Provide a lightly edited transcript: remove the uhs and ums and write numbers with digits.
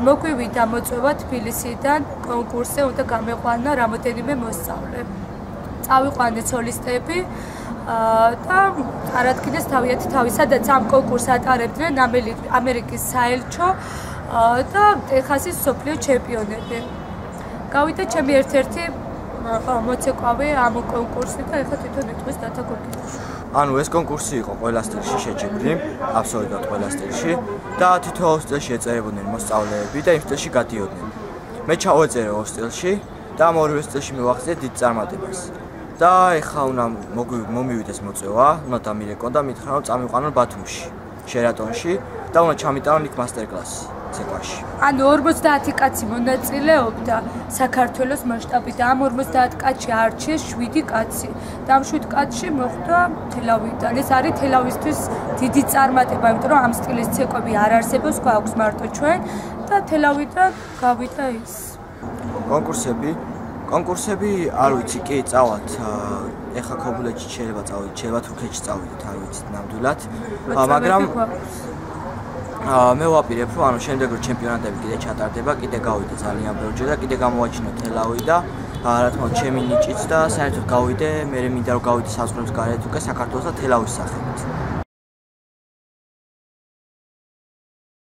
მოგვივიდა მოწვევა თბილისიდან კონკურსზე უნდა გამეყვანა რამოდენიმე მოსწავლე. წავიყვანე სოლისტები და არადგინეს თავი, სადაც ამ კონკურსს ატარებდნენ ამერიკის საელჩო და ტეხასის სოფლიო ჩემპიონები. გავიდა ჩემი ერთ-ერთი მოცეკვავე ამ კონკურსში და ეხლა თვითონ ეთქვის დათა გოგიშვილი. ანუ ეს კონკურსი იყო ყველა სტილში შეჯიბრი, აბსოლუტურად ყველა სტილში და თითოეულ სტილში ეწერებოდნენ მოსწავლეები და იმ სტილში გადიოდნენ. მე ჩავეწერე ორ სტილში და ამ ორივე სტილში მივახცე დიდ წარმატებას. და ეხლა უნდა მომივიდეს მოწვევა, უნდა დამირეკონ და მითხრა რომ წამიყვანონ ბათუმში, შერატონში და უნდა ჩამიტანონ იქ მასტერკლასი ცეკვაში. ანუ 50 კაცი მონაწილეობდა საქართველოს მასშტაბით და ამ 50 კაცში არჩიეს 7 კაცი. და ამ 7 კაცში მოხვდა თელავიდან. ეს არის თელავისთვის დიდი წარმატება, იმიტომ რომ ამ სტილის ცეკვები არ არსებობს, გვაქვს მარტო ჩვენ და თელავიდან გავიდა ის. კონკურსები არ ვიცი, კი წავალთ. ეხლა ქობულეთში შეიძლება წავიდეთ, შეიძლება თურქეთში წავიდეთ, არ ვიცით ნამდვილად. მაგრამ მე ვაპირებ, რომ ანუ შემდეგ რო ჩემპიონატები კიდე ჩატარდება, კიდე გავიდე ძალიან ბევრჯერ და კიდე გამოვაჩინო თელავი და რა თქმა უნდა ჩემი ნიჭიც და საერთოდ გავიდე, მე მინდა რომ გავიდე საზღვრებს გარეთ უკვე საქართველოს და თელავის სახელით.